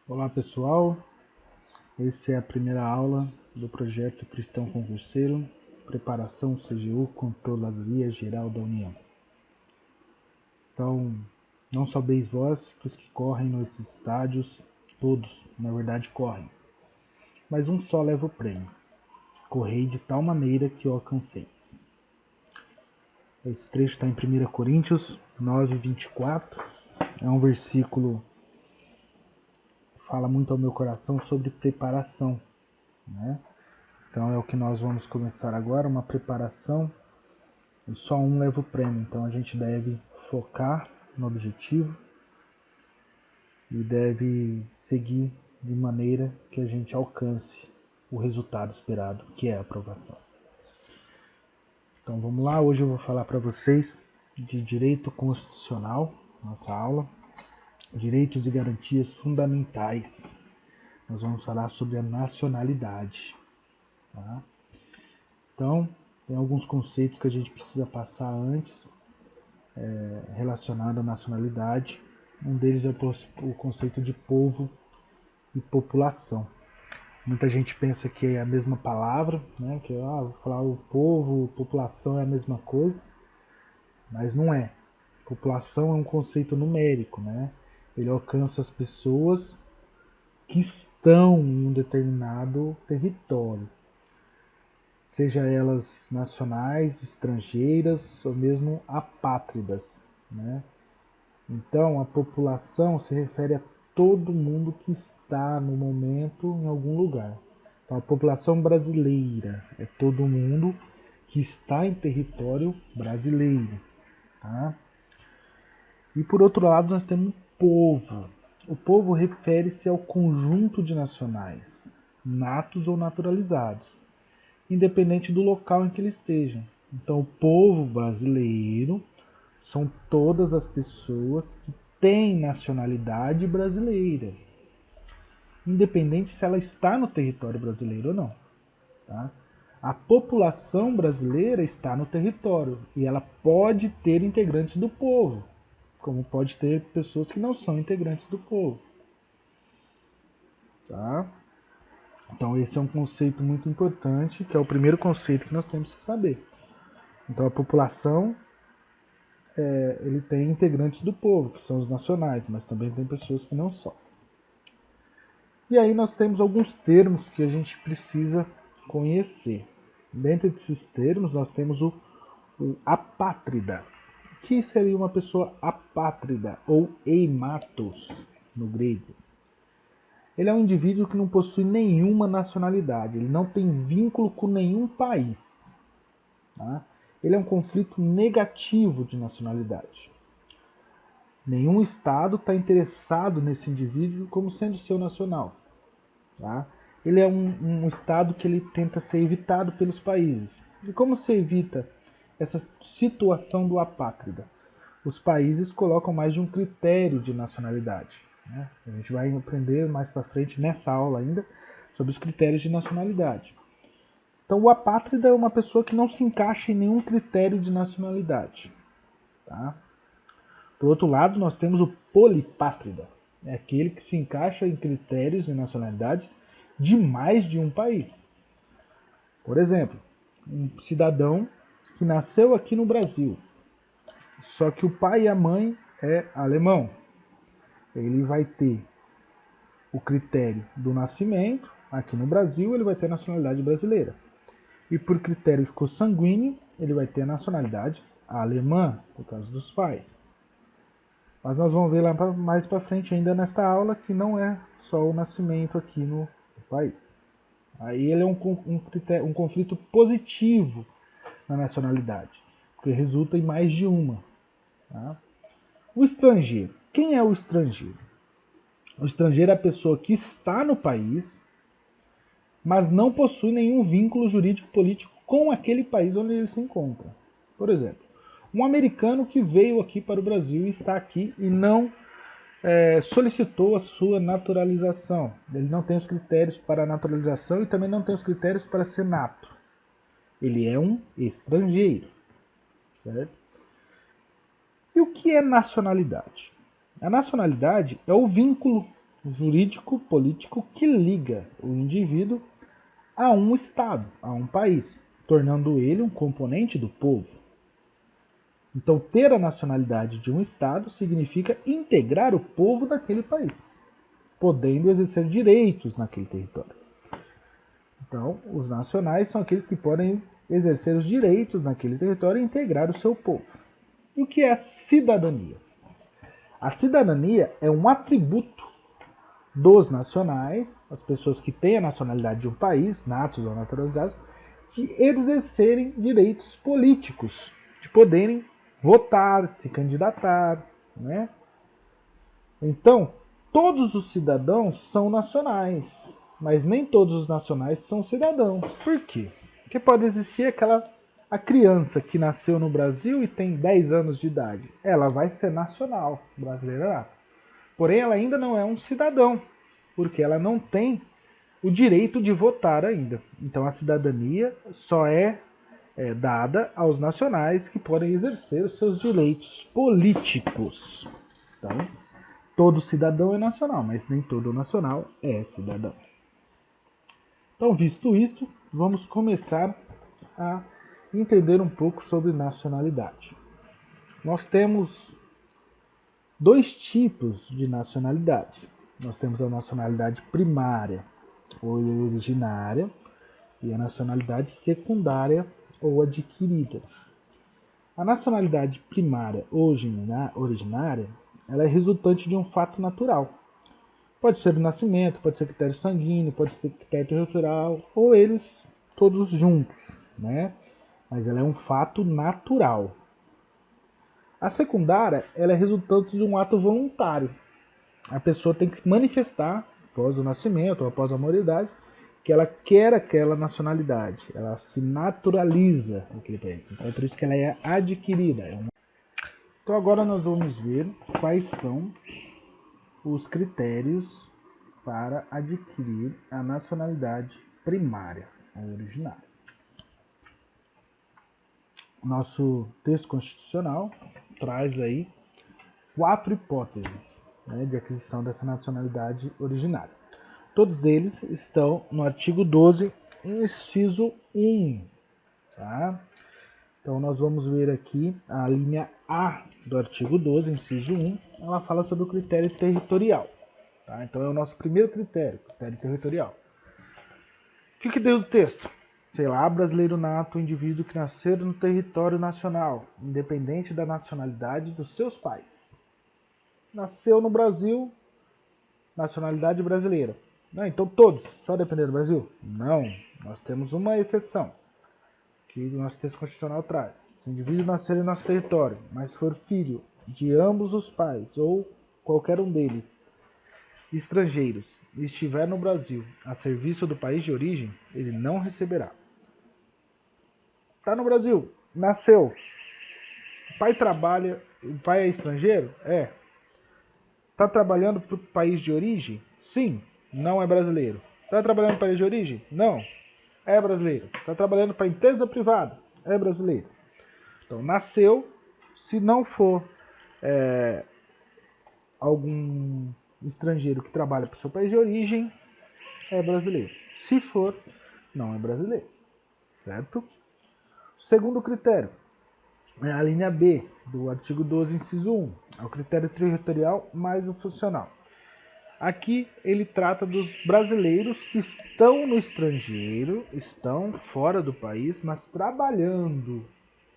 Olá pessoal, essa é a primeira aula do projeto Cristão Concurseiro, preparação CGU Controladoria Geral da União. Então, não sabeis vós que os que correm nesses estádios, todos, na verdade, correm, mas um só leva o prêmio. Correi de tal maneira que o alcanceis. Esse trecho está em 1 Coríntios 9:24, é um versículo que fala muito ao meu coração sobre preparação, né? Então é o que nós vamos começar agora, uma preparação, e só um leva o prêmio. Então a gente deve focar no objetivo e deve seguir de maneira que a gente alcance o resultado esperado, que é a aprovação. Então vamos lá, hoje eu vou falar para vocês de direito constitucional, nossa aula, direitos e garantias fundamentais. Nós vamos falar sobre a nacionalidade, tá? Então, tem alguns conceitos que a gente precisa passar antes relacionado à nacionalidade. Um deles é o conceito de povo e população. Muita gente pensa que é a mesma palavra, né? Que vou falar o povo, população é a mesma coisa, mas não é. População é um conceito numérico, né? Ele alcança as pessoas que estão em um determinado território, seja elas nacionais, estrangeiras ou mesmo apátridas, né? Então, a população se refere a todo mundo que está no momento em algum lugar. Então, a população brasileira é todo mundo que está em território brasileiro, tá? E por outro lado, nós temos o povo. O povo refere-se ao conjunto de nacionais, natos ou naturalizados, independente do local em que eles estejam. Então, o povo brasileiro são todas as pessoas que têm nacionalidade brasileira, independente se ela está no território brasileiro ou não. Tá? A população brasileira está no território e ela pode ter integrantes do povo, como pode ter pessoas que não são integrantes do povo. Tá? Então esse é um conceito muito importante, que é o primeiro conceito que nós temos que saber. Então a população ele tem integrantes do povo, que são os nacionais, mas também tem pessoas que não são. E aí nós temos alguns termos que a gente precisa conhecer. Dentro desses termos nós temos o apátrida. O que seria uma pessoa apátrida ou eimatos no grego? Ele é um indivíduo que não possui nenhuma nacionalidade, ele não tem vínculo com nenhum país. Tá? Ele é um conflito negativo de nacionalidade. Nenhum Estado está interessado nesse indivíduo como sendo seu nacional. Tá? Ele é um Estado que ele tenta ser evitado pelos países. E como se evita essa situação do apátrida? Os países colocam mais de um critério de nacionalidade. Né? A gente vai aprender mais para frente, nessa aula ainda, sobre os critérios de nacionalidade. Então, o apátrida é uma pessoa que não se encaixa em nenhum critério de nacionalidade. Tá? Por outro lado, nós temos o polipátrida. É aquele que se encaixa em critérios e nacionalidades de mais de um país. Por exemplo, um cidadão que nasceu aqui no Brasil, só que o pai e a mãe é alemão. Ele vai ter o critério do nascimento, aqui no Brasil ele vai ter a nacionalidade brasileira. E por critério consanguíneo, ele vai ter a nacionalidade alemã, por causa dos pais. Mas nós vamos ver lá mais para frente ainda nesta aula que não é só o nascimento aqui no país. Aí ele é um conflito positivo na nacionalidade, porque resulta em mais de uma. Tá? O estrangeiro. Quem é o estrangeiro? O estrangeiro é a pessoa que está no país, mas não possui nenhum vínculo jurídico político com aquele país onde ele se encontra. Por exemplo, um americano que veio aqui para o Brasil e está aqui e não solicitou a sua naturalização. Ele não tem os critérios para a naturalização e também não tem os critérios para ser nato. Ele é um estrangeiro. Certo? E o que é nacionalidade? A nacionalidade é o vínculo jurídico político que liga o indivíduo a um Estado, a um país, tornando ele um componente do povo. Então, ter a nacionalidade de um Estado significa integrar o povo daquele país, podendo exercer direitos naquele território. Então, os nacionais são aqueles que podem exercer os direitos naquele território e integrar o seu povo. E o que é a cidadania? A cidadania é um atributo dos nacionais, as pessoas que têm a nacionalidade de um país, natos ou naturalizados, de exercerem direitos políticos, de poderem votar, se candidatar, né? Então, todos os cidadãos são nacionais, mas nem todos os nacionais são cidadãos. Por quê? Porque pode existir a criança que nasceu no Brasil e tem 10 anos de idade. Ela vai ser nacional brasileira. Porém, ela ainda não é um cidadão, porque ela não tem o direito de votar ainda. Então, a cidadania só é dada aos nacionais que podem exercer os seus direitos políticos. Então, todo cidadão é nacional, mas nem todo nacional é cidadão. Então, visto isto, vamos começar a entender um pouco sobre nacionalidade. Nós temos dois tipos de nacionalidade. Nós temos a nacionalidade primária ou originária e a nacionalidade secundária ou adquirida. A nacionalidade primária ou originária, ela é resultante de um fato natural. Pode ser do nascimento, pode ser critério sanguíneo, pode ser critério territorial, ou eles todos juntos, né? Mas ela é um fato natural. A secundária, ela é resultante de um ato voluntário. A pessoa tem que manifestar, após o nascimento ou após a maioridade, que ela quer aquela nacionalidade. Ela se naturaliza naquele país. Então é por isso que ela é adquirida. Então agora nós vamos ver quais são os critérios para adquirir a nacionalidade primária, ou originária. Nosso texto constitucional traz aí 4 hipóteses, né, de aquisição dessa nacionalidade originária. Todos eles estão no artigo 12, inciso 1. Tá? Então nós vamos ver aqui a linha A do artigo 12, inciso 1, ela fala sobre o critério territorial. Tá? Então é o nosso primeiro critério territorial. O que diz o texto? Sei lá, brasileiro nato, indivíduo que nascer no território nacional, independente da nacionalidade dos seus pais. Nasceu no Brasil, nacionalidade brasileira. Não, então todos, só depender do Brasil? Não, nós temos uma exceção, que o nosso texto constitucional traz. Se o indivíduo nascer em nosso território, mas for filho de ambos os pais, ou qualquer um deles, estrangeiros, e estiver no Brasil a serviço do país de origem, ele não receberá. Está no Brasil, nasceu, o pai trabalha, o pai é estrangeiro? É. Está trabalhando para o país de origem? Sim, não é brasileiro. Está trabalhando para o país de origem? Não, é brasileiro. Está trabalhando para empresa privada? É brasileiro. Então, nasceu, se não for algum estrangeiro que trabalha para o seu país de origem, é brasileiro. Se for, não é brasileiro. Certo? Segundo critério, é a linha B do artigo 12, inciso 1. É o critério territorial mais o funcional. Aqui ele trata dos brasileiros que estão no estrangeiro, estão fora do país, mas trabalhando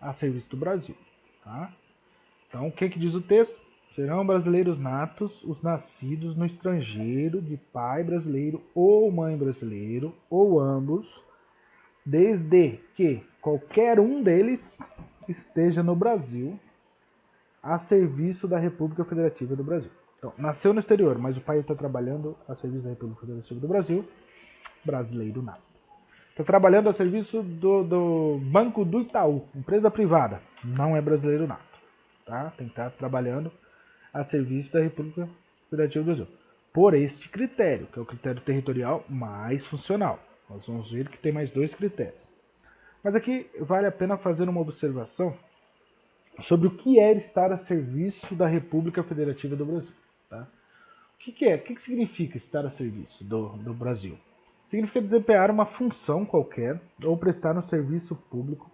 a serviço do Brasil. Tá? Então, o que diz o texto? Serão brasileiros natos os nascidos no estrangeiro de pai brasileiro ou mãe brasileiro, ou ambos, desde que qualquer um deles esteja no Brasil a serviço da República Federativa do Brasil. Então, nasceu no exterior, mas o pai está trabalhando a serviço da República Federativa do Brasil, brasileiro nato. Está trabalhando a serviço do Banco do Itaú, empresa privada, não é brasileiro nato. Tá? Tem que estar trabalhando a serviço da República Federativa do Brasil. Por este critério, que é o critério territorial mais funcional. Nós vamos ver que tem mais 2 critérios. Mas aqui vale a pena fazer uma observação sobre o que é estar a serviço da República Federativa do Brasil. Tá? que é? O que significa estar a serviço do Brasil? Significa desempenhar uma função qualquer ou prestar um serviço público,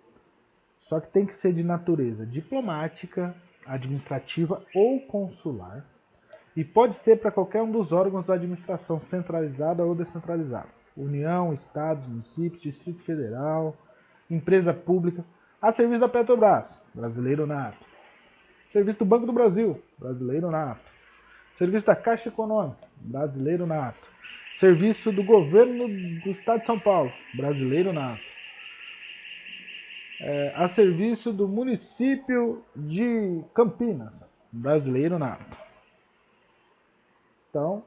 só que tem que ser de natureza diplomática, administrativa ou consular, e pode ser para qualquer um dos órgãos da administração centralizada ou descentralizada. União, estados, municípios, Distrito Federal, empresa pública, a serviço da Petrobras, brasileiro nato. Serviço do Banco do Brasil, brasileiro nato. Serviço da Caixa Econômica, brasileiro nato. Serviço do governo do estado de São Paulo, brasileiro nato. A serviço do município de Campinas, brasileiro nato. Então,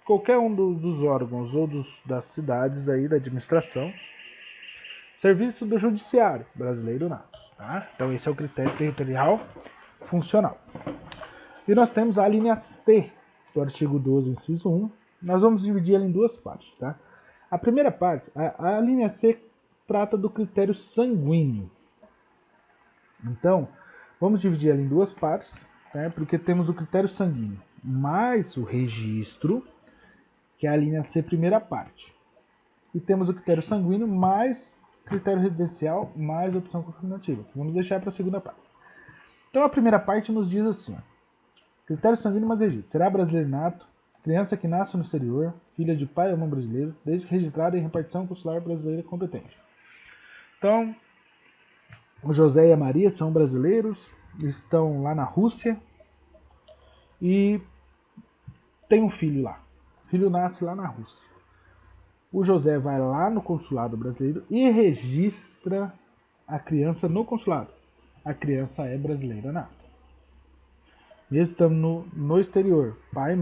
qualquer um dos órgãos ou das cidades aí da administração. Serviço do judiciário, brasileiro nato. Tá? Então esse é o critério territorial funcional. E nós temos a linha C do artigo 12, inciso 1. Nós vamos dividir ela em duas partes. Tá? A primeira parte, a linha C trata do critério sanguíneo. Então, vamos dividir ela em duas partes, né? Porque temos o critério sanguíneo mais o registro, que é a linha C, primeira parte. E temos o critério sanguíneo mais critério residencial mais opção confirmativa. Vamos deixar para a segunda parte. Então a primeira parte nos diz assim: ó, critério sanguíneo mais registro. Será brasileiro nato, criança que nasce no exterior, filha de pai ou mãe brasileiro, desde que registrada em repartição consular brasileira competente. Então, o José e a Maria são brasileiros, estão lá na Rússia e tem um filho lá. O filho nasce lá na Rússia. O José vai lá no consulado brasileiro e registra a criança no consulado. A criança é brasileira nata. Mesmo estando no exterior, pai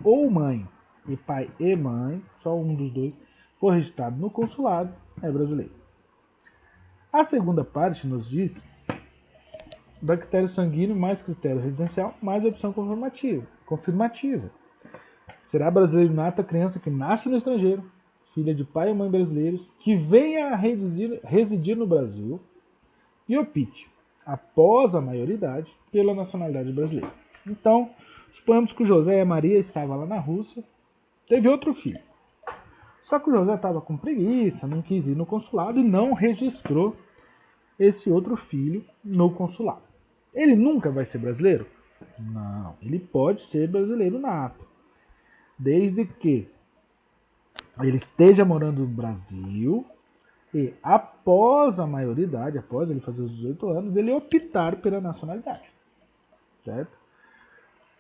ou mãe, e pai e mãe, só um dos dois, for registrado no consulado, é brasileiro. A segunda parte nos diz do critério sanguíneo mais critério residencial mais a opção confirmativa. Será brasileiro nato a criança que nasce no estrangeiro, filha de pai ou mãe brasileiros, que venha a residir no Brasil e opte, após a maioridade, pela nacionalidade brasileira. Então, suponhamos que o José e a Maria estavam lá na Rússia, teve outro filho. Só que o José estava com preguiça, não quis ir no consulado e não registrou esse outro filho no consulado. Ele nunca vai ser brasileiro? Não, ele pode ser brasileiro nato, desde que ele esteja morando no Brasil e após a maioridade, após ele fazer os 18 anos, ele optar pela nacionalidade. Certo?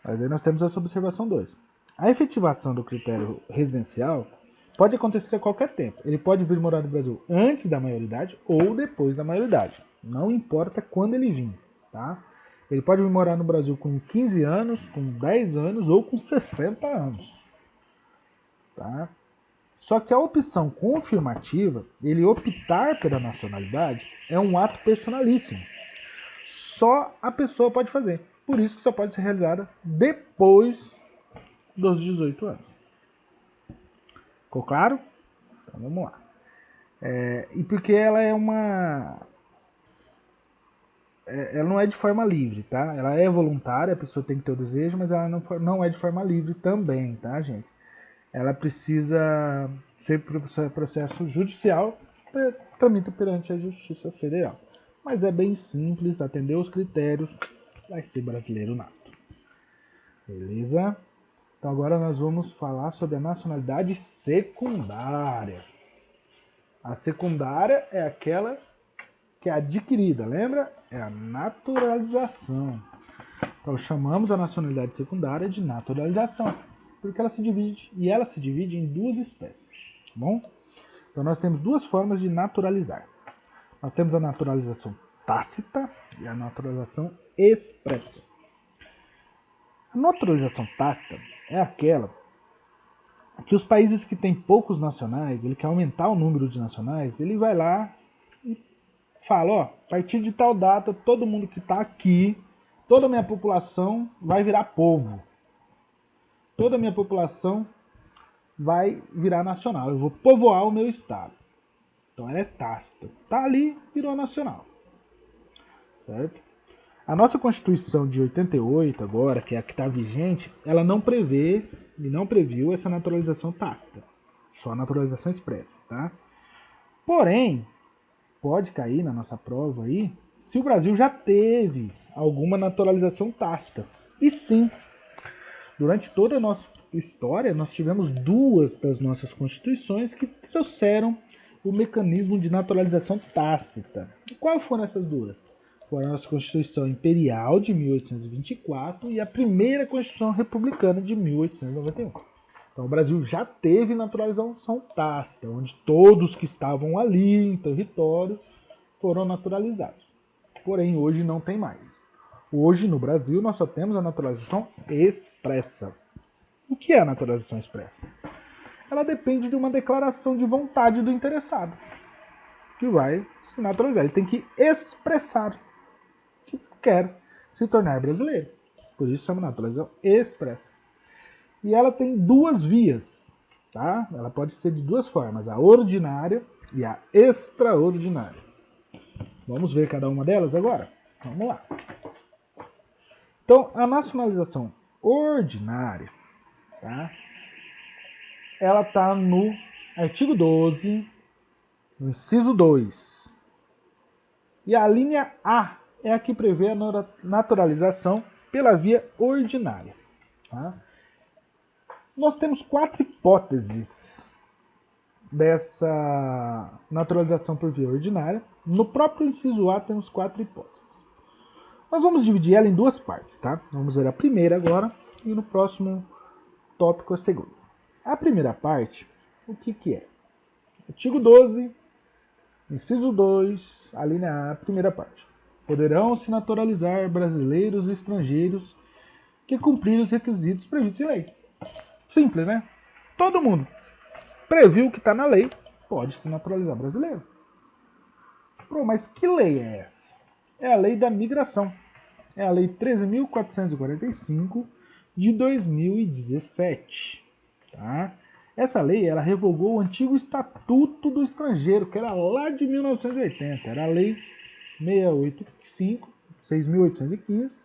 Mas aí nós temos essa observação 2. A efetivação do critério residencial pode acontecer a qualquer tempo. Ele pode vir morar no Brasil antes da maioridade ou depois da maioridade. Não importa quando ele vir. Tá? Ele pode vir morar no Brasil com 15 anos, com 10 anos ou com 60 anos. Tá? Só que a opção confirmativa, ele optar pela nacionalidade, é um ato personalíssimo. Só a pessoa pode fazer. Por isso que só pode ser realizada depois dos 18 anos. Ficou claro? Então vamos lá. E porque ela é ela não é de forma livre, tá? Ela é voluntária, a pessoa tem que ter o desejo, mas ela não é de forma livre também, tá, gente? Ela precisa ser processo judicial, tramita perante a Justiça Federal. Mas é bem simples, atender os critérios, vai ser brasileiro nato. Beleza? Então agora nós vamos falar sobre a nacionalidade secundária. A secundária é aquela que é adquirida, lembra? É a naturalização. Então chamamos a nacionalidade secundária de naturalização, porque ela se divide em duas espécies, tá bom? Então nós temos duas formas de naturalizar. Nós temos a naturalização tácita e a naturalização expressa. A naturalização tácita é aquela que os países que têm poucos nacionais, ele quer aumentar o número de nacionais, ele vai lá e fala, ó, a partir de tal data, todo mundo que está aqui, toda a minha população vai virar povo. Toda a minha população vai virar nacional. Eu vou povoar o meu estado. Então ela é tácita. Tá ali, virou nacional. Certo? A nossa Constituição de 88, agora, que é a que está vigente, ela não prevê e não previu essa naturalização tácita, só a naturalização expressa, tá? Porém, pode cair na nossa prova aí, se o Brasil já teve alguma naturalização tácita. E sim, durante toda a nossa história, nós tivemos duas das nossas constituições que trouxeram o mecanismo de naturalização tácita. E quais foram essas duas? Foi a nossa Constituição Imperial de 1824 e a primeira Constituição Republicana de 1891. Então o Brasil já teve naturalização tácita, onde todos que estavam ali em território foram naturalizados. Porém, hoje não tem mais. Hoje, no Brasil, nós só temos a naturalização expressa. O que é a naturalização expressa? Ela depende de uma declaração de vontade do interessado, que vai se naturalizar. Ele tem que expressar que quer se tornar brasileiro. Por isso chama naturalização expressa. E ela tem duas vias, tá? Ela pode ser de duas formas, a ordinária e a extraordinária. Vamos ver cada uma delas agora? Vamos lá. Então, a nacionalização ordinária, tá? Ela está no artigo 12, no inciso 2. E a linha A é a que prevê a naturalização pela via ordinária. Tá? Nós temos 4 hipóteses dessa naturalização por via ordinária. No próprio inciso A temos 4 hipóteses. Nós vamos dividir ela em duas partes, tá? Vamos ver a primeira agora e no próximo tópico a segunda. A primeira parte, o que é? Artigo 12, inciso 2, a linha A, primeira parte. Poderão se naturalizar brasileiros e estrangeiros que cumprirem os requisitos previstos em lei. Simples, né? Todo mundo previu o que está na lei, pode se naturalizar brasileiro. Pô, mas que lei é essa? É a lei da migração. É a lei 13.445 de 2017. Tá? Essa lei ela revogou o antigo Estatuto do Estrangeiro, que era lá de 1980. Era a lei 6.815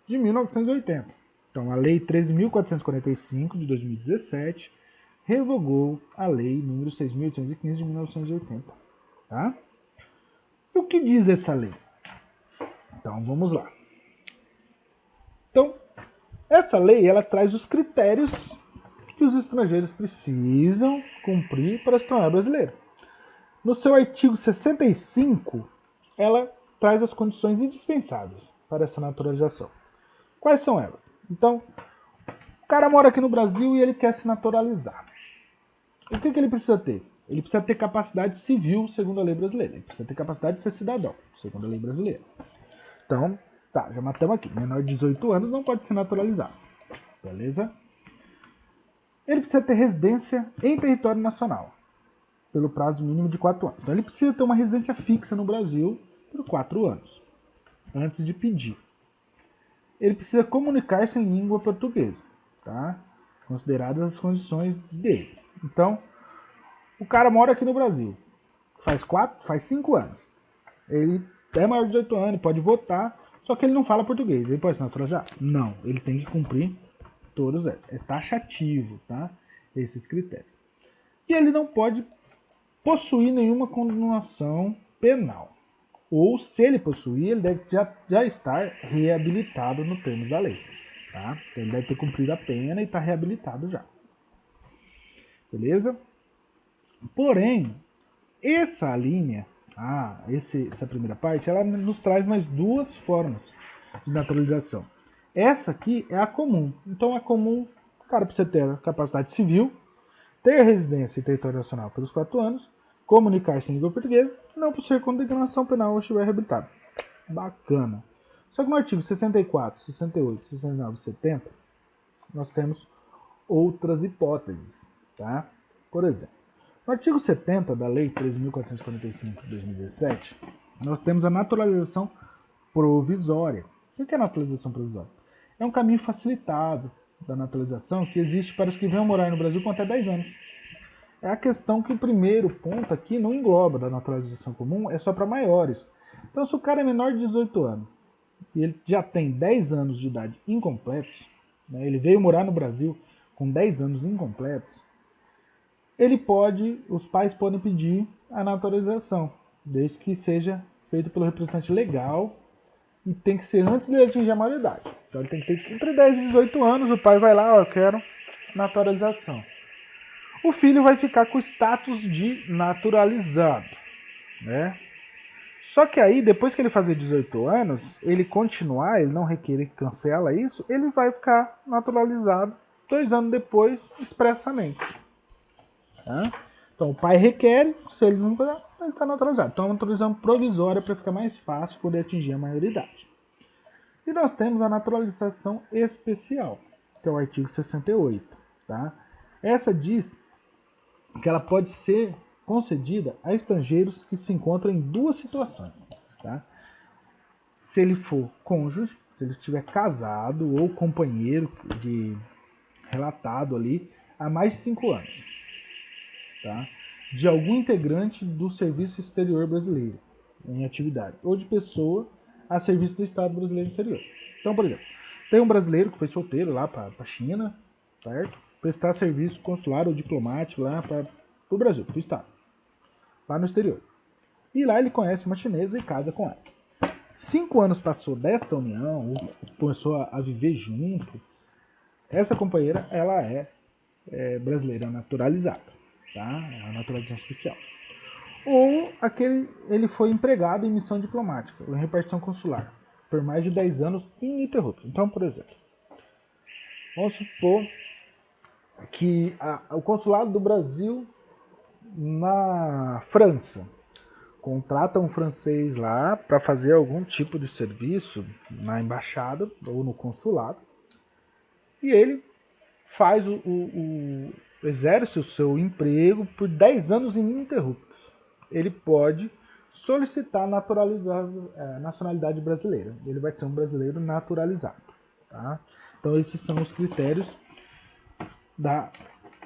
de 1980. Então, a lei 13.445 de 2017 revogou a lei número 6.815 de 1980. Tá? E o que diz essa lei? Então, vamos lá. Então, essa lei ela traz os critérios que os estrangeiros precisam cumprir para se tornar brasileiro. No seu artigo 65, ela traz as condições indispensáveis para essa naturalização. Quais são elas? Então, o cara mora aqui no Brasil e ele quer se naturalizar. O que ele precisa ter? Ele precisa ter capacidade civil, segundo a lei brasileira. Ele precisa ter capacidade de ser cidadão, segundo a lei brasileira. Então, tá, já matamos aqui. Menor de 18 anos não pode se naturalizar. Beleza? Ele precisa ter residência em território nacional, pelo prazo mínimo de 4 anos. Então, ele precisa ter uma residência fixa no Brasil por 4 anos, antes de pedir. Ele precisa comunicar-se em língua portuguesa, tá? Consideradas as condições dele. Então, o cara mora aqui no Brasil, faz 5 anos. Ele é maior de 18 anos, pode votar, só que ele não fala português. Ele pode se naturalizar? Não, ele tem que cumprir todas essas. É taxativo, tá? Esses critérios. E ele não pode possuir nenhuma condenação penal. Ou, se ele possuir, ele deve já estar reabilitado no termos da lei. Tá? Então, ele deve ter cumprido a pena e estar reabilitado já. Beleza? Porém, essa linha, essa primeira parte, ela nos traz mais duas formas de naturalização. Essa aqui é a comum. Então, a comum, o cara precisa ter a capacidade civil, ter residência em território nacional pelos 4 anos, comunicar-se em língua portuguesa, não possuir condenação penal ou estiver reabilitado. Bacana. Só que no artigo 64, 68, 69 e 70, nós temos outras hipóteses. Tá? Por exemplo, no artigo 70 da Lei 13.445 de 2017, nós temos a naturalização provisória. O que é a naturalização provisória? É um caminho facilitado da naturalização que existe para os que venham morar no Brasil com até 10 anos. É a questão que o primeiro ponto aqui não engloba da naturalização comum, é só para maiores. Então, se o cara é menor de 18 anos e ele já tem 10 anos de idade incompletos, né, ele veio morar no Brasil com 10 anos incompletos, os pais podem pedir a naturalização, desde que seja feito pelo representante legal e tem que ser antes de ele atingir a maioridade. Então ele tem que ter entre 10 e 18 anos, o pai vai lá, eu quero naturalização. O filho vai ficar com o status de naturalizado, né? Só que aí, depois que ele fazer 18 anos, ele continuar, ele não requerer que cancela isso, ele vai ficar naturalizado 2 anos depois, expressamente. Tá? Então o pai requer, se ele não puder, ele está naturalizado. Então é uma naturalização provisória para ficar mais fácil poder atingir a maioridade. E nós temos a naturalização especial, que é o artigo 68. Tá? Essa diz que ela pode ser concedida a estrangeiros que se encontram em duas situações. Tá? Se ele for cônjuge, se ele estiver casado ou companheiro de relatado ali há mais de 5 anos. Tá? De algum integrante do Serviço Exterior Brasileiro em atividade, ou de pessoa a serviço do Estado brasileiro no exterior. Então, por exemplo, tem um brasileiro que foi solteiro lá para a China, certo? Prestar serviço consular ou diplomático lá para o Brasil, para o Estado, lá no exterior. E lá ele conhece uma chinesa e casa com ela. 5 anos passou dessa união, ou começou a viver junto, essa companheira ela é brasileira naturalizada, tá? É uma naturalização especial. Ou ele foi empregado em missão diplomática ou em repartição consular por mais de 10 anos ininterruptos. Então, por exemplo, vamos supor que o consulado do Brasil na França contrata um francês lá para fazer algum tipo de serviço na embaixada ou no consulado, e ele faz exerce o seu emprego por 10 anos ininterruptos. Ele pode solicitar nacionalidade brasileira. Ele vai ser um brasileiro naturalizado. Tá? Então esses são os critérios da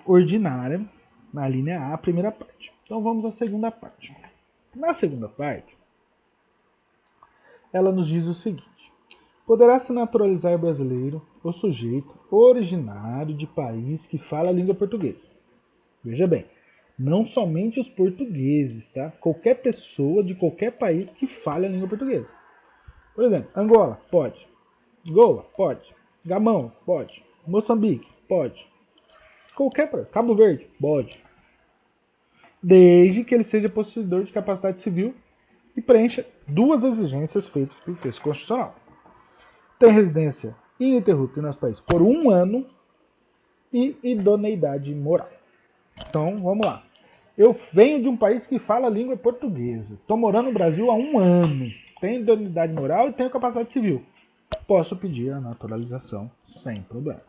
ordinária na linha A, primeira parte. Então vamos à segunda parte. Na segunda parte, ela nos diz o seguinte: poderá se naturalizar brasileiro o sujeito originário de país que fala a língua portuguesa. Veja bem, não somente os portugueses, tá? Qualquer pessoa de qualquer país que fale a língua portuguesa. Por exemplo, Angola, pode. Goa, pode. Gabão, pode. Moçambique, pode. Qualquer país. Cabo Verde, pode. Desde que ele seja possuidor de capacidade civil e preencha duas exigências feitas pelo texto constitucional. Tem residência ininterrupta no nosso país por 1 ano e idoneidade moral. Então, vamos lá. Eu venho de um país que fala a língua portuguesa. Estou morando no Brasil há 1 ano. Tenho idoneidade moral e tenho capacidade civil. Posso pedir a naturalização sem problema.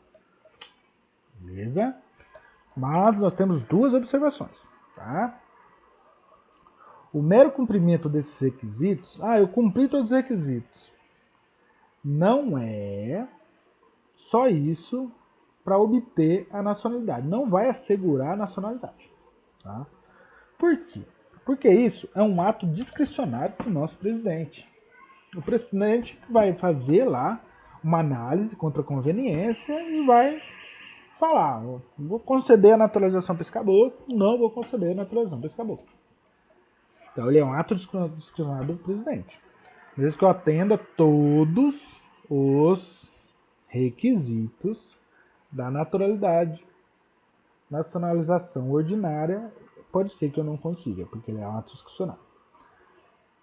Beleza? Mas nós temos 2 observações. Tá? O mero cumprimento desses requisitos... eu cumpri todos os requisitos. Não é só isso para obter a nacionalidade. Não vai assegurar a nacionalidade. Tá? Por quê? Porque isso é um ato discricionário do nosso presidente. O presidente vai fazer lá uma análise contra a conveniência e vai falar: vou conceder a naturalização para esse caboclo, não vou conceder a naturalização para esse caboclo. Então ele é um ato discricionário do presidente. Mesmo que eu atenda todos os requisitos da naturalidade, nacionalização ordinária, pode ser que eu não consiga, porque ele é um ato discricionário.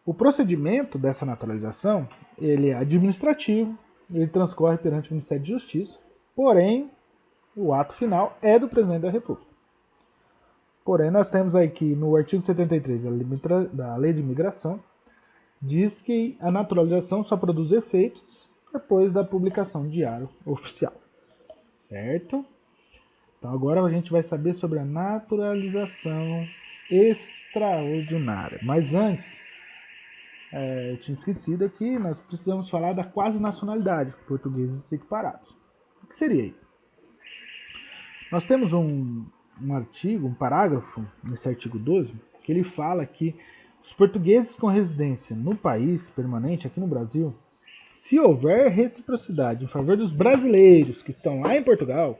O procedimento dessa naturalização, ele é administrativo, ele transcorre perante o Ministério da Justiça, porém, o ato final é do Presidente da República. Porém, nós temos aqui no artigo 73 da Lei de Imigração, diz que a naturalização só produz efeitos depois da publicação do Diário Oficial. Certo? Então agora a gente vai saber sobre a naturalização extraordinária. Mas antes, eu tinha esquecido aqui, nós precisamos falar da quase nacionalidade, portugueses equiparados. O que seria isso? Nós temos um artigo, um parágrafo, nesse artigo 12, que ele fala que os portugueses com residência no país permanente, aqui no Brasil, Se houver reciprocidade em favor dos brasileiros que estão lá em Portugal,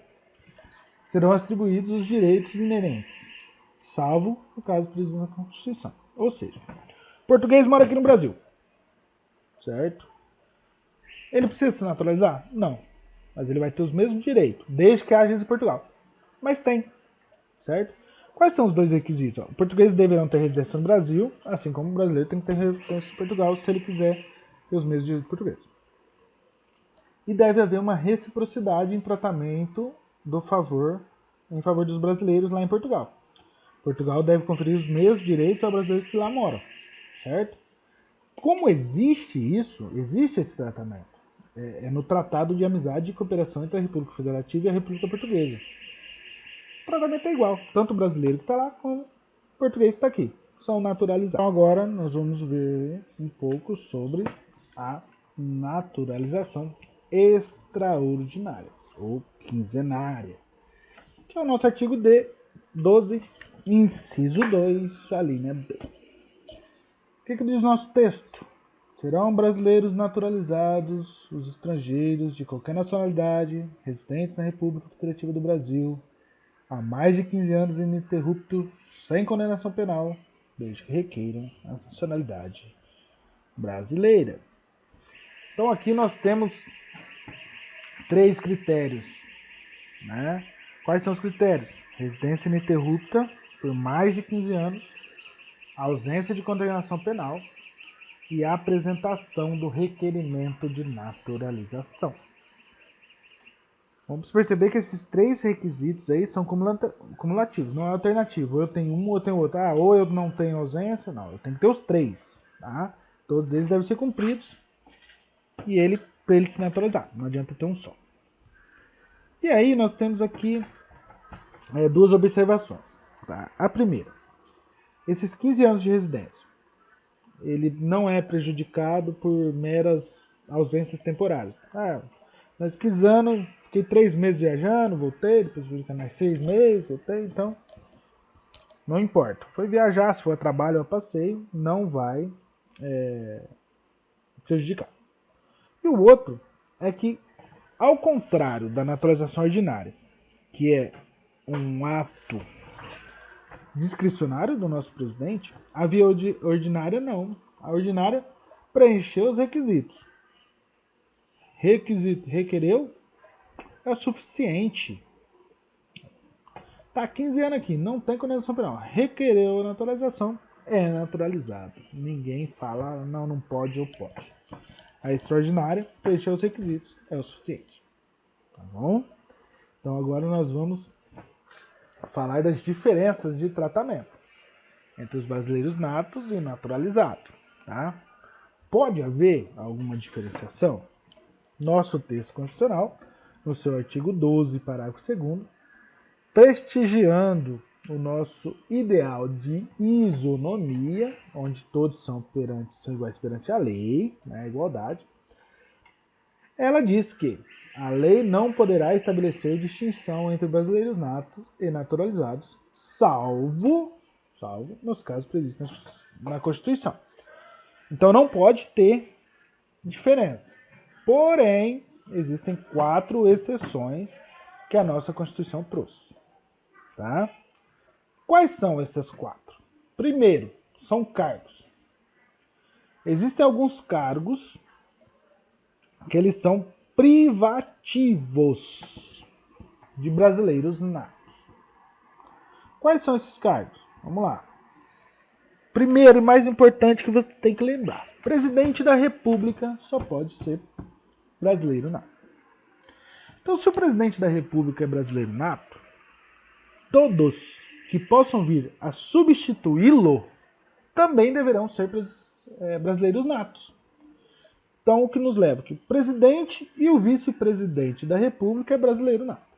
serão atribuídos os direitos inerentes, salvo o caso previsto na Constituição. Ou seja, o português mora aqui no Brasil, certo? Ele precisa se naturalizar? Não. Mas ele vai ter os mesmos direitos, desde que haja em Portugal. Mas tem, certo? Quais são os dois requisitos? Ó, portugueses deverão ter residência no Brasil, assim como o brasileiro tem que ter residência em Portugal se ele quiser ter os mesmos direitos portugueses. E deve haver uma reciprocidade em tratamento em favor dos brasileiros lá em Portugal. Portugal deve conferir os mesmos direitos aos brasileiros que lá moram, certo? Como existe isso, existe esse tratamento. É no Tratado de Amizade e Cooperação entre a República Federativa e a República Portuguesa. O tratamento é igual, tanto o brasileiro que está lá como o português que está aqui. São naturalizados. Então agora nós vamos ver um pouco sobre a naturalização extraordinária ou quinzenária, que é o nosso artigo 12, inciso 2, a linha B. O que diz nosso texto? Serão brasileiros naturalizados os estrangeiros de qualquer nacionalidade, residentes na República Federativa do Brasil, há mais de 15 anos ininterrupto, sem condenação penal, desde que requeiram a nacionalidade brasileira. Então aqui nós temos 3 critérios, né? Quais são os critérios? Residência ininterrupta por mais de 15 anos, ausência de condenação penal e a apresentação do requerimento de naturalização. Vamos perceber que esses 3 requisitos aí são cumulativos, não é alternativo. Eu tenho um ou eu tenho outro. Ou eu não tenho ausência, não. Eu tenho que ter os 3, tá? Todos eles devem ser cumpridos e para ele se naturalizar. Não adianta ter um só. E aí nós temos aqui 2 observações. Tá? A primeira, esses 15 anos de residência, ele não é prejudicado por meras ausências temporárias. Mas 15 anos, fiquei 3 meses viajando, voltei, depois fiquei mais 6 meses, voltei, então não importa. Foi viajar, se for a trabalho ou a passeio, não vai prejudicar. E o outro é que, ao contrário da naturalização ordinária, que é um ato discricionário do nosso presidente, a via ordinária não. A ordinária preencheu os requisitos. Requereu é o suficiente. Tá 15 anos aqui, não tem condenação penal. Requereu a naturalização, é naturalizado. Ninguém fala não pode ou pode. A extraordinária preencheu os requisitos, é o suficiente. Tá bom? Então agora nós vamos falar das diferenças de tratamento entre os brasileiros natos e naturalizados. Tá? Pode haver alguma diferenciação? Nosso texto constitucional, no seu artigo 12, parágrafo 2º, prestigiando o nosso ideal de isonomia, onde todos são iguais perante a lei, né, igualdade, ela diz que a lei não poderá estabelecer distinção entre brasileiros natos e naturalizados, salvo nos casos previstos na Constituição. Então não pode ter diferença. Porém, existem 4 exceções que a nossa Constituição trouxe. Tá? Quais são essas 4? Primeiro, são cargos. Existem alguns cargos que eles são privativos de brasileiros natos. Quais são esses cargos? Vamos lá. Primeiro e mais importante que você tem que lembrar. Presidente da República só pode ser brasileiro nato. Então, se o presidente da República é brasileiro nato, todos que possam vir a substituí-lo também deverão ser brasileiros natos. Então, o que nos leva que o presidente e o vice-presidente da República é brasileiro nato.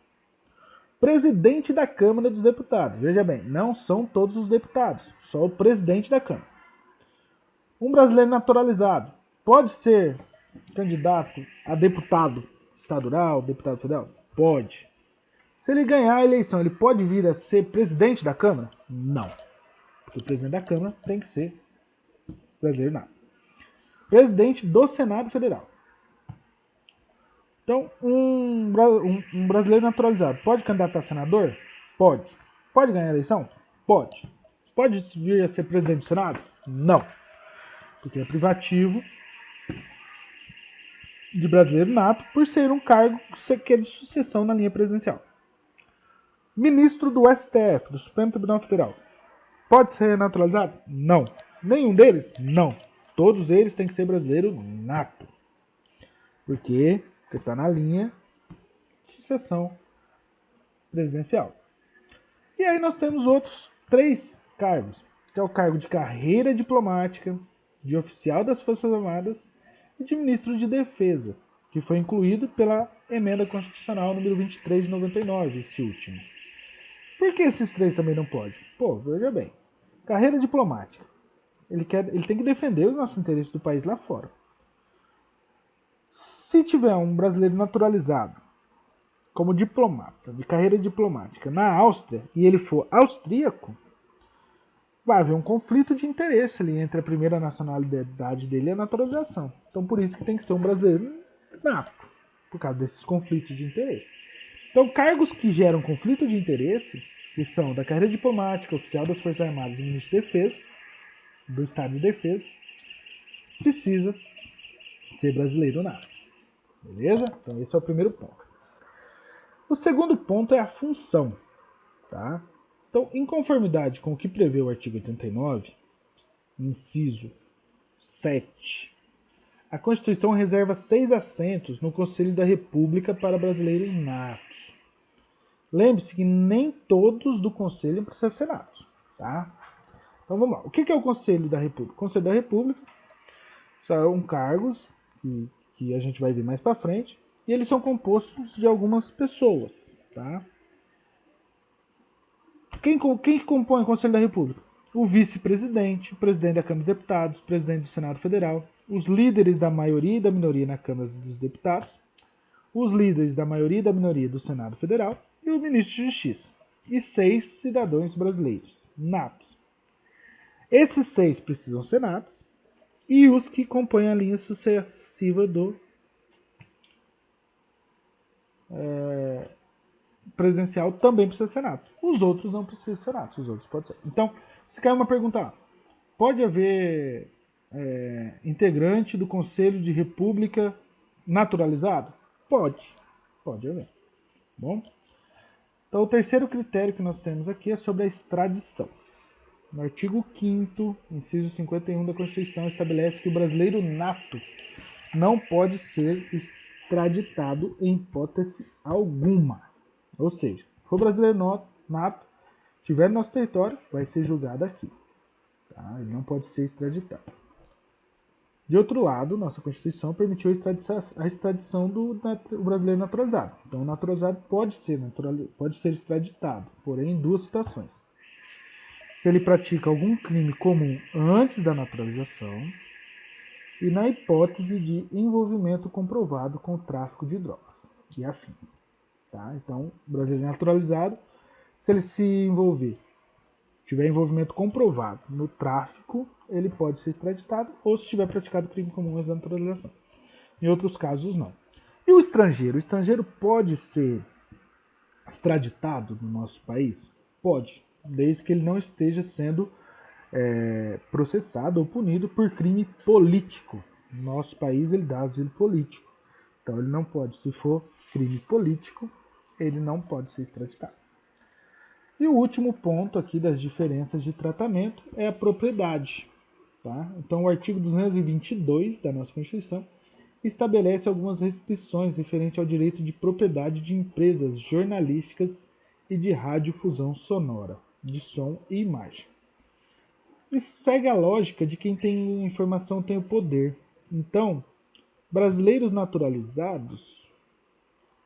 Presidente da Câmara dos Deputados. Veja bem, não são todos os deputados, só o presidente da Câmara. Um brasileiro naturalizado pode ser candidato a deputado estadual, deputado federal? Pode. Se ele ganhar a eleição, ele pode vir a ser presidente da Câmara? Não. Porque o presidente da Câmara tem que ser brasileiro nato. Presidente do Senado Federal. Então, um brasileiro naturalizado pode candidatar a senador? Pode. Pode ganhar a eleição? Pode. Pode vir a ser presidente do Senado? Não. Porque é privativo de brasileiro nato por ser um cargo que é de sucessão na linha presidencial. Ministro do STF, do Supremo Tribunal Federal, pode ser naturalizado? Não. Nenhum deles? Não. Todos eles têm que ser brasileiro nato. Por quê? Porque está na linha de sucessão presidencial. E aí nós temos outros 3 cargos, que é o cargo de carreira diplomática, de oficial das Forças Armadas e de ministro de Defesa, que foi incluído pela emenda constitucional número 23 de 99, esse último. Por que esses 3 também não podem? Pô, veja bem. Carreira diplomática. Ele tem que defender os nossos interesses do país lá fora. Se tiver um brasileiro naturalizado como diplomata, de carreira diplomática, na Áustria, e ele for austríaco, vai haver um conflito de interesse ali entre a primeira nacionalidade dele e a naturalização. Então, por isso que tem que ser um brasileiro nato, por causa desses conflitos de interesse. Então, cargos que geram conflito de interesse, que são da carreira diplomática, oficial das Forças Armadas e ministro de Defesa, do Estado de Defesa, precisa ser brasileiro nato. Beleza? Então, esse é o primeiro ponto. O segundo ponto é a função. Tá? Então, em conformidade com o que prevê o artigo 89, inciso 7, a Constituição reserva 6 assentos no Conselho da República para brasileiros natos. Lembre-se que nem todos do Conselho precisam ser natos. Tá? Então vamos lá. O que é o Conselho da República? O Conselho da República são cargos que a gente vai ver mais para frente, e eles são compostos de algumas pessoas. Tá? Quem compõe o Conselho da República? O vice-presidente, o presidente da Câmara dos Deputados, o presidente do Senado Federal, os líderes da maioria e da minoria na Câmara dos Deputados, os líderes da maioria e da minoria do Senado Federal e o ministro de Justiça. E 6 cidadãos brasileiros, natos. Esses 6 precisam ser natos, e os que compõem a linha sucessiva do presidencial também precisa ser nato. Os outros não precisam ser natos, os outros podem ser. Então, se cai uma pergunta, pode haver integrante do Conselho de República naturalizado? Pode haver. Bom? Então, o terceiro critério que nós temos aqui é sobre a extradição. No artigo 5º, inciso 51 da Constituição, estabelece que o brasileiro nato não pode ser extraditado em hipótese alguma. Ou seja, se for brasileiro nato, estiver no nosso território, vai ser julgado aqui. Tá? Ele não pode ser extraditado. De outro lado, nossa Constituição permitiu a extradição do brasileiro naturalizado. Então, o naturalizado pode ser extraditado, porém em 2 situações. Se ele pratica algum crime comum antes da naturalização e na hipótese de envolvimento comprovado com o tráfico de drogas e afins. Tá? Então, o brasileiro naturalizado, se ele tiver envolvimento comprovado no tráfico, ele pode ser extraditado, ou se tiver praticado crime comum antes da naturalização. Em outros casos, não. E o estrangeiro? O estrangeiro pode ser extraditado no nosso país? Pode, desde que ele não esteja sendo processado ou punido por crime político. No nosso país, ele dá asilo político. Então, ele não pode, se for crime político, ele não pode ser extraditado. E o último ponto aqui das diferenças de tratamento é a propriedade. Tá? Então, o artigo 222 da nossa Constituição estabelece algumas restrições referentes ao direito de propriedade de empresas jornalísticas e de radiodifusão sonora, de som e imagem. E segue a lógica de quem tem informação tem o poder. Então, brasileiros naturalizados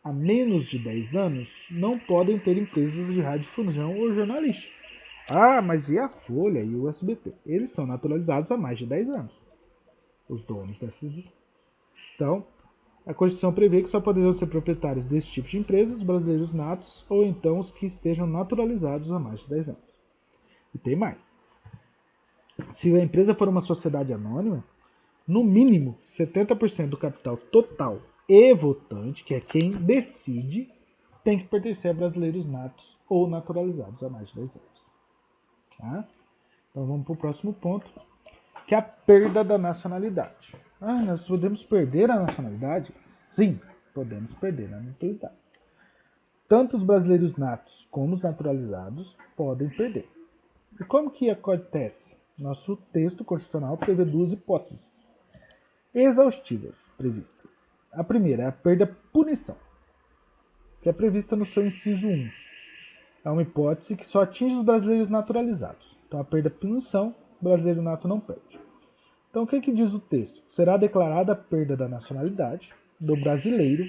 há menos de 10 anos não podem ter empresas de radiodifusão ou jornalística. Ah, mas e a Folha e o SBT? Eles são naturalizados há mais de 10 anos. Os donos dessas. Então, a Constituição prevê que só poderão ser proprietários desse tipo de empresas os brasileiros natos ou então os que estejam naturalizados há mais de 10 anos. E tem mais. Se a empresa for uma sociedade anônima, no mínimo 70% do capital total e votante, que é quem decide, tem que pertencer a brasileiros natos ou naturalizados há mais de 10 anos. Tá? Então vamos para o próximo ponto, que é a perda da nacionalidade. Nós podemos perder a nacionalidade? Sim, podemos perder a nacionalidade. Tanto os brasileiros natos como os naturalizados podem perder. E como que acontece? Nosso texto constitucional prevê duas hipóteses exaustivas previstas. A primeira é a perda-punição, que é prevista no seu inciso 1. É uma hipótese que só atinge os brasileiros naturalizados. Então, a perda-punição, o brasileiro nato não perde. Então, o que diz o texto? Será declarada a perda da nacionalidade do brasileiro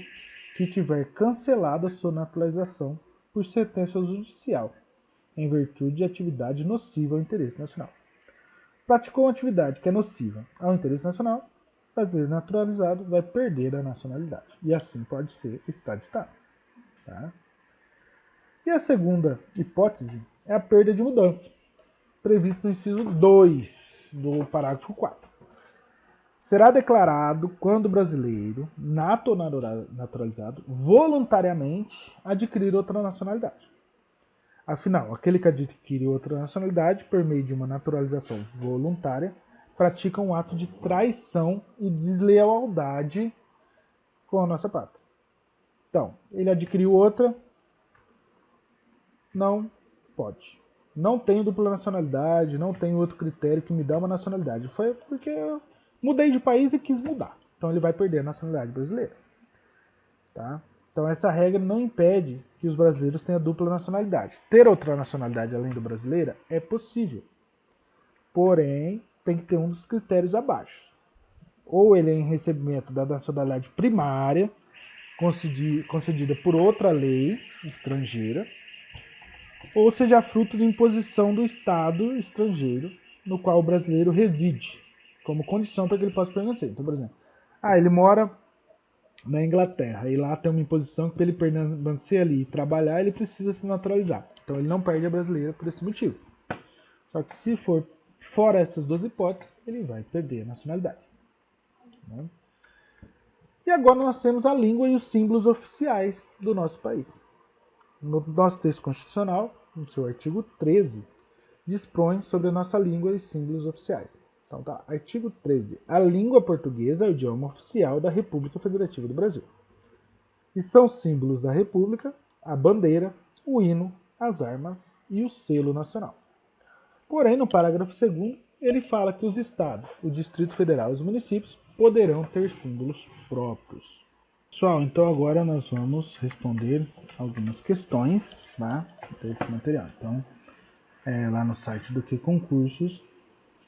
que tiver cancelado a sua naturalização por sentença judicial, em virtude de atividade nociva ao interesse nacional. Praticou uma atividade que é nociva ao interesse nacional, o brasileiro naturalizado vai perder a nacionalidade. E assim pode ser extraditado. Tá? E a segunda hipótese é a perda de mudança, previsto no inciso 2 do parágrafo 4. Será declarado quando o brasileiro, nato ou naturalizado, voluntariamente adquirir outra nacionalidade. Afinal, aquele que adquire outra nacionalidade, por meio de uma naturalização voluntária, pratica um ato de traição e deslealdade com a nossa pátria. Então, ele adquiriu outra, não pode. Não tenho dupla nacionalidade, não tenho outro critério que me dá uma nacionalidade. Foi porque eu mudei de país e quis mudar. Então ele vai perder a nacionalidade brasileira. Tá? Então essa regra não impede que os brasileiros tenham dupla nacionalidade. Ter outra nacionalidade além do brasileira é possível. Porém, tem que ter um dos critérios abaixo. Ou ele é em recebimento da nacionalidade primária, concedida por outra lei estrangeira, ou seja fruto de imposição do Estado estrangeiro no qual o brasileiro reside, como condição para que ele possa permanecer. Então, por exemplo, ele mora na Inglaterra e lá tem uma imposição que para ele permanecer ali e trabalhar, ele precisa se naturalizar. Então ele não perde a brasileira por esse motivo. Só que se for fora essas duas hipóteses, ele vai perder a nacionalidade. Né? E agora nós temos a língua e os símbolos oficiais do nosso país. No nosso texto constitucional, no seu artigo 13, dispõe sobre a nossa língua e símbolos oficiais. Então tá, artigo 13. A língua portuguesa é o idioma oficial da República Federativa do Brasil. E são símbolos da República a bandeira, o hino, as armas e o selo nacional. Porém, no parágrafo 2º, ele fala que os estados, o Distrito Federal e os municípios poderão ter símbolos próprios. Pessoal, então agora nós vamos responder algumas questões, tá, desse material. Então, lá no site do Que Concursos,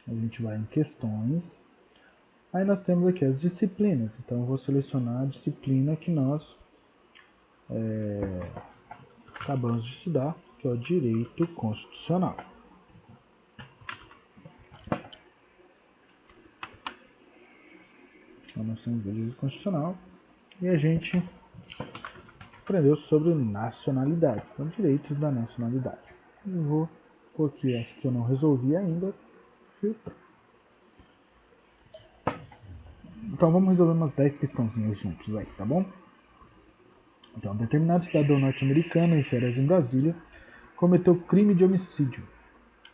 a gente vai em questões. Aí nós temos aqui as disciplinas. Então eu vou selecionar a disciplina que nós acabamos de estudar, que é o Direito Constitucional. Então nós temos o Direito Constitucional e a gente aprendeu sobre nacionalidade, então direitos da nacionalidade. Eu vou pôr aqui as que eu não resolvi ainda, filtrar. Então vamos resolver umas 10 questãozinhas juntos aí, tá bom? Então, determinado cidadão norte-americano em férias em Brasília cometeu crime de homicídio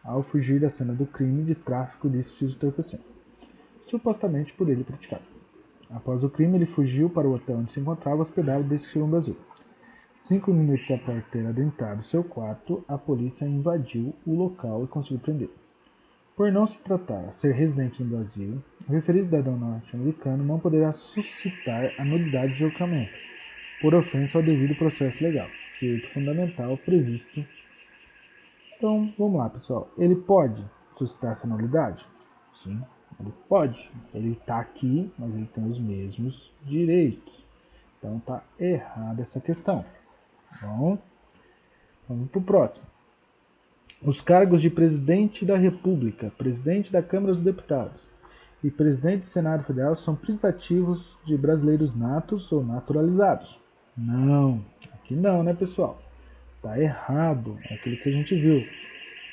ao fugir da cena do crime de tráfico ilícito de entorpecentes, supostamente por ele praticado. Após o crime, ele fugiu para o hotel onde se encontrava hospedado desde que chegou no Brasil. 5 minutos após ter adentrado seu quarto, a polícia invadiu o local e conseguiu prendê-lo. Por não se tratar a ser residente no Brasil, o referido cidadão norte-americano não poderá suscitar a nulidade de julgamento, por ofensa ao devido processo legal, direito fundamental previsto. Então, vamos lá, pessoal. Ele pode suscitar essa nulidade? Sim, ele pode. Ele está aqui, mas ele tem os mesmos direitos. Então, está errada essa questão. Bom, vamos para o próximo. Os cargos de presidente da República, presidente da Câmara dos Deputados e presidente do Senado Federal são privativos de brasileiros natos ou naturalizados. Não, aqui não, né, pessoal? Tá errado, é aquilo que a gente viu.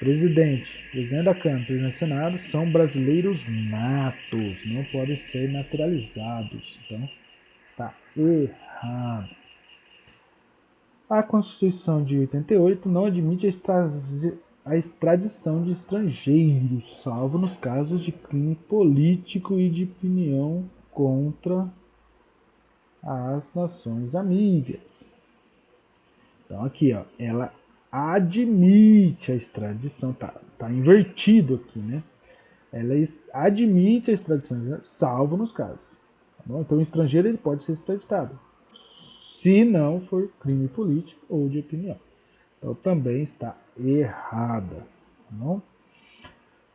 Presidente da Câmara, presidente do Senado são brasileiros natos, não podem ser naturalizados. Então, Está errado. A Constituição de 88 não admite a extradição de estrangeiros, salvo nos casos de crime político e de opinião contra as nações amigas. Então aqui, ó, ela admite a extradição, tá invertido aqui, né? Ela admite a extradição, salvo nos casos. Tá bom? Então o estrangeiro ele pode ser extraditado, se não for crime político ou de opinião. Então também está errada. Tá bom?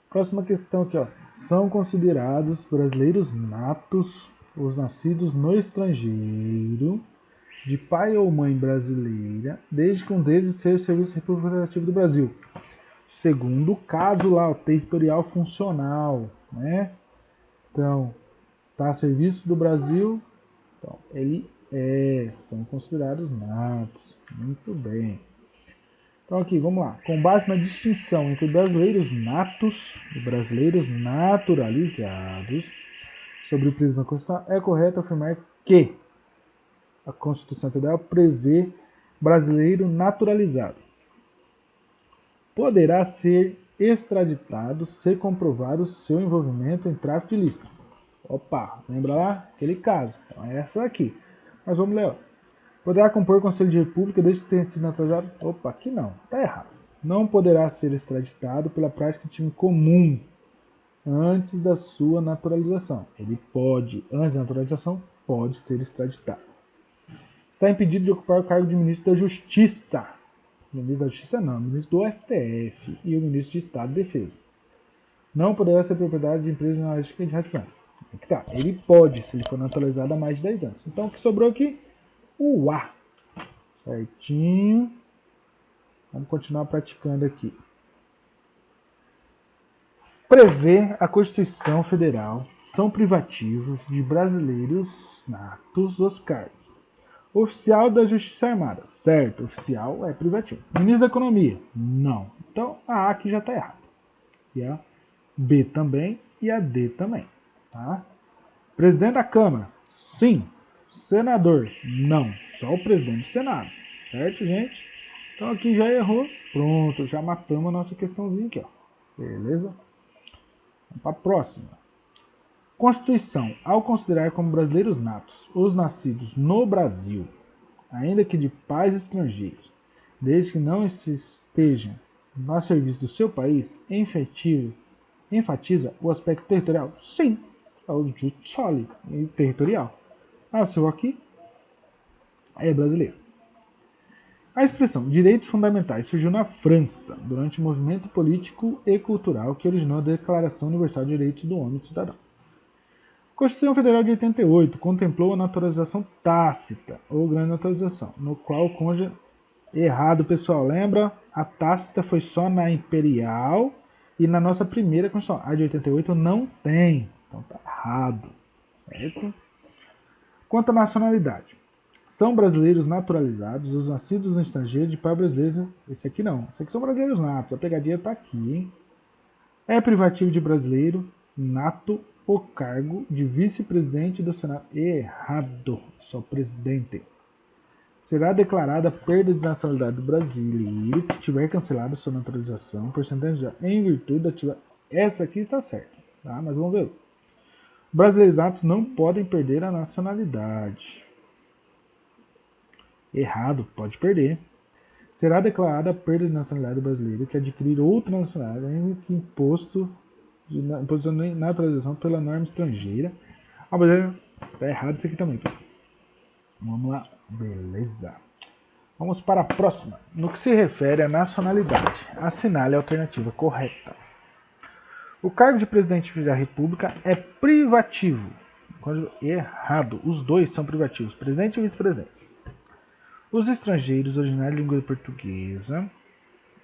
Próxima questão aqui, ó. São considerados brasileiros natos os nascidos no estrangeiro, de pai ou mãe brasileira, desde que um deles seja o Serviço Representativo do Brasil. Segundo o caso lá, o territorial funcional, né? Então, tá a serviço do Brasil, então ele são considerados natos. Muito bem. Então aqui, vamos lá. Com base na distinção entre brasileiros natos e brasileiros naturalizados, sobre o prisma constitucional, é correto afirmar que a Constituição Federal prevê brasileiro naturalizado poderá ser extraditado se comprovado seu envolvimento em tráfico ilícito. Opa, lembra lá? Aquele caso. Então é essa aqui. Mas vamos ler, ó. Poderá compor o Conselho de República desde que tenha sido naturalizado? Opa, aqui não. Tá errado. Não poderá ser extraditado pela prática de time comum antes da sua naturalização. Ele pode, antes da naturalização, pode ser extraditado. Está impedido de ocupar o cargo de ministro da Justiça. Ministro da Justiça não, ministro do STF e o ministro de Estado de Defesa. Não poderá ser propriedade de empresa jornalística de rádio. Aqui tá. Ele pode, se ele for naturalizado há mais de 10 anos. Então o que sobrou aqui? O A. Certinho. Vamos continuar praticando aqui. Prevê a Constituição Federal são privativos de brasileiros natos os cargos. Oficial da Justiça Armada, certo, oficial é privativo. Ministro da Economia, não. Então a A aqui já está errada. E a B também e a D também. Tá? Presidente da Câmara, sim. Senador, não. Só o presidente do Senado. Certo, gente? Então aqui já errou. Pronto, já matamos a nossa questãozinha aqui. Ó. Beleza? Vamos para a próxima. Constituição, ao considerar como brasileiros natos os nascidos no Brasil, ainda que de pais estrangeiros, desde que não estejam no serviço do seu país, enfatiza o aspecto territorial? Sim, é o justo soli e territorial. Nasceu aqui, é brasileiro. A expressão direitos fundamentais surgiu na França, durante o movimento político e cultural que originou a Declaração Universal de Direitos do Homem e do Cidadão. A Constituição Federal de 88 contemplou a naturalização tácita, ou grande naturalização, no qual o cônjuge... Errado, pessoal. Lembra? A tácita foi só na imperial e na nossa primeira Constituição. A de 88 não tem. Então tá errado. Certo? Quanto à nacionalidade. São brasileiros naturalizados os nascidos no estrangeiro de pai brasileiro. Esse aqui não. Esse aqui são brasileiros natos. A pegadinha tá aqui, hein? É privativo de brasileiro nato o cargo de vice-presidente do Senado. Errado. Só presidente. Será declarada a perda de nacionalidade do brasileiro que tiver cancelado sua naturalização por sentença em virtude da atividade. Essa aqui está certa, tá? Mas vamos ver. Brasileiros natos não podem perder a nacionalidade. Errado, pode perder. Será declarada a perda de nacionalidade do brasileiro que adquirir outra nacionalidade, ainda que imposto de naturalização pela norma estrangeira. Ah, mas tá errado isso aqui também. Vamos lá, beleza. Vamos para a próxima. No que se refere à nacionalidade, assinale a alternativa correta. O cargo de presidente da República é privativo. Errado, os dois são privativos, presidente e vice-presidente. Os estrangeiros originários de língua portuguesa,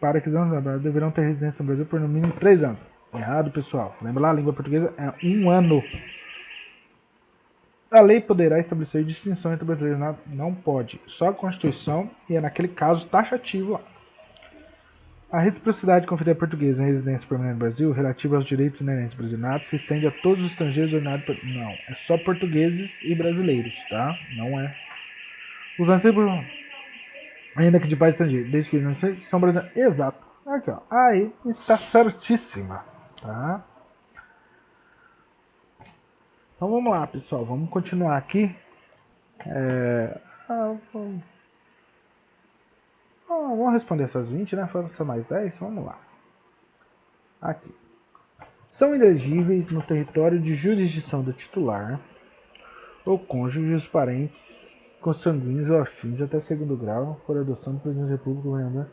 para que sejam trabalhadores, deverão ter residência no Brasil por no mínimo 3 anos. Errado, pessoal. Lembra lá, a língua portuguesa é 1 ano. A lei poderá estabelecer distinção entre brasileiros e natos? Não pode. Só a Constituição e é naquele caso taxativo lá. A reciprocidade conferida a portugueses em residência permanente no Brasil, relativa aos direitos inerentes brasileiros, se estende a todos os estrangeiros ordenados por... Não, é só portugueses e brasileiros, tá? Não é. Os nascidos, ainda que de pais estrangeiros, desde que eles não são brasileiros. Exato. Aqui, ó. Aí está certíssima, tá? Então vamos lá, pessoal. Vamos continuar aqui. Vamos responder essas 20, né? Foram só mais 10. Vamos lá. Aqui. São inelegíveis no território de jurisdição do titular ou cônjuge os parentes consanguíneos ou afins até segundo grau por adoção do presidente da República, governador,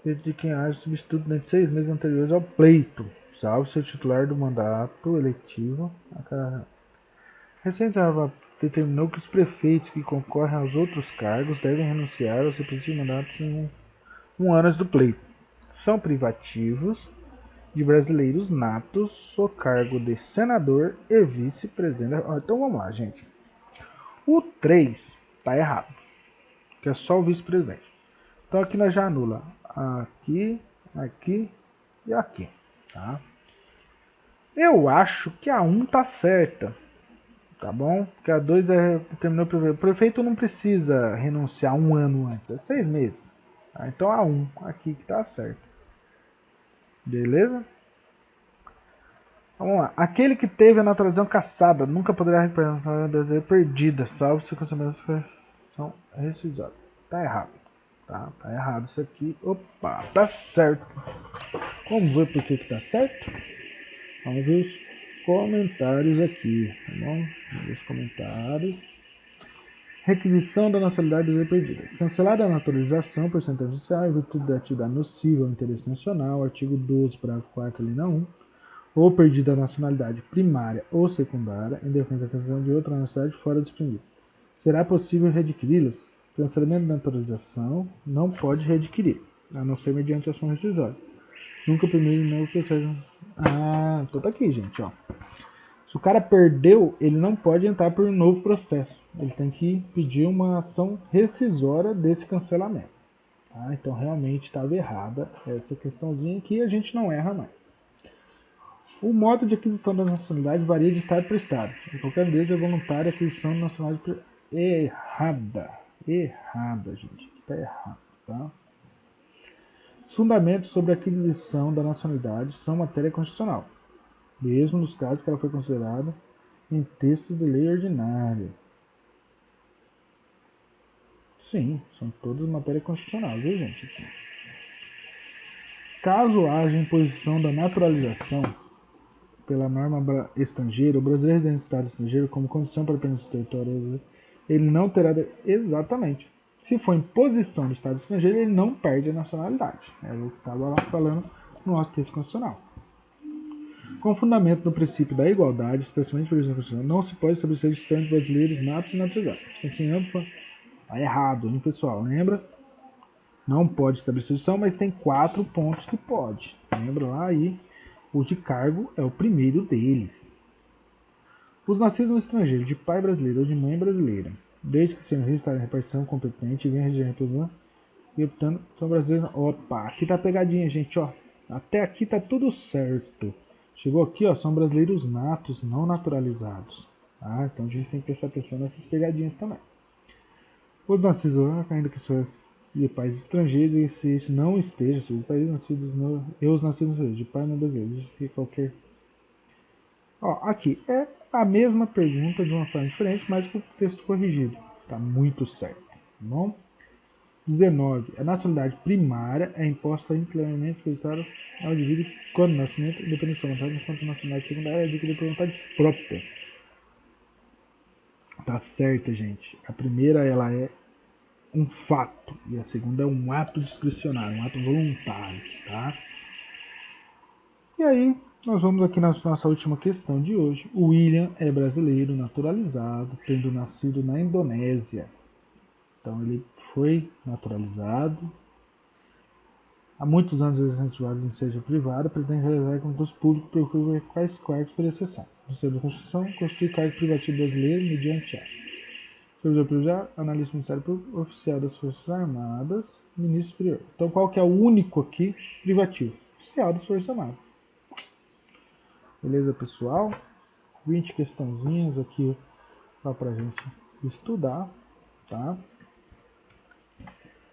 de quem haja substituto durante 6 meses anteriores ao pleito, salvo seu titular do mandato eletivo. Recente determinou que os prefeitos que concorrem aos outros cargos devem renunciar aos respectivos mandatos em um ano antes do pleito. São privativos de brasileiros natos o cargo de senador e vice-presidente. Então vamos lá, gente. O 3 tá errado, que é só o vice-presidente. Então aqui nós já anula aqui, aqui e aqui, tá? Eu acho que a 1 tá certa, tá bom? Porque a 2 terminou o prefeito não precisa renunciar um ano antes, é 6 meses. Tá? Então a 1 aqui que tá certo. Beleza? Vamos lá. Aquele que teve a naturalização cassada nunca poderá representar a brasileira perdida, salvo se o conhecimento são rescisórios. Tá errado. Tá errado isso aqui. Opa, tá certo. Vamos ver por que tá certo? Vamos ver os comentários aqui, tá bom? Vamos ver os comentários. Requisição da nacionalidade brasileira perdida. Cancelada a naturalização por sentença judicial em virtude da atividade nociva ao interesse nacional, artigo 12, parágrafo 4, linha 1, ou perdida a nacionalidade primária ou secundária em defesa da cancellação de outra nacionalidade fora do disponível. Será possível readquiri-las? Cancelamento da naturalização não pode readquirir, a não ser mediante ação rescisória. Nunca primeiro não processo. Então tá aqui, gente, ó. Se o cara perdeu, ele não pode entrar por um novo processo. Ele tem que pedir uma ação rescisória desse cancelamento. Tá? Então realmente estava errada essa questãozinha aqui, a gente não erra mais. O modo de aquisição da nacionalidade varia de estado para estado. Em qualquer deles é voluntária a aquisição da nacionalidade errada. Errada, gente. Está errado, tá? Os fundamentos sobre a aquisição da nacionalidade são matéria constitucional, mesmo nos casos que ela foi considerada em texto de lei ordinária. Sim, são todas matéria constitucional, viu, gente? Aqui. Caso haja imposição da naturalização pela norma estrangeira, o brasileiro residente em estado estrangeiro, como condição para permanecer no território, ele não terá... Exatamente. Se for imposição do estado estrangeiro, ele não perde a nacionalidade. É o que estava lá falando no nosso texto constitucional. Com fundamento no princípio da igualdade, especialmente pela legislação constitucional, não se pode estabelecer distinção entre brasileiros natos e naturalizados. Assim, tá errado, hein, pessoal? Lembra? Não pode estabelecer distinção, mas tem 4 pontos que pode. Lembra lá aí? O de cargo é o primeiro deles. Os nascidos no estrangeiro, de pai brasileiro ou de mãe brasileira, desde que sejam registrados em repartição competente e venham região republicana, e optando, são brasileiros. Opa, aqui tá a pegadinha, gente, ó. Até aqui tá tudo certo. Chegou aqui, ó, são brasileiros natos, não naturalizados. Tá? Então a gente tem que prestar atenção nessas pegadinhas também. Os nascidos, ainda que são de pais estrangeiros, e se isso não esteja, se os países nascidos no, e os nascidos de pai não brasileiro, se qualquer... Ó, aqui é a mesma pergunta de uma forma diferente, mas com o texto corrigido. Tá muito certo, tá bom? 19. A nacionalidade primária é imposta inteiramente acreditada ao indivíduo quando nascimento, independente da vontade, enquanto a nacionalidade secundária é adquirida por vontade própria. Tá certo, gente. A primeira, ela é um fato, e a segunda é um ato discricionário, um ato voluntário, tá? E aí, nós vamos aqui na nossa última questão de hoje. O William é brasileiro naturalizado, tendo nascido na Indonésia. Então ele foi naturalizado. Há muitos anos residente em seja privada, pretende realizar concurso público por quais cargos por exceção. No centro da Constituição, constitui cargo privativo brasileiro mediante a já, analista do Ministério Público, oficial das Forças Armadas, ministro superior. Então, qual que é o único aqui privativo? Oficial das Forças Armadas. Beleza, pessoal? 20 questãozinhas aqui para a gente estudar, tá?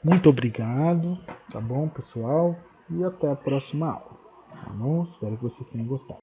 Muito obrigado, tá bom, pessoal? E até a próxima aula, tá bom? Espero que vocês tenham gostado.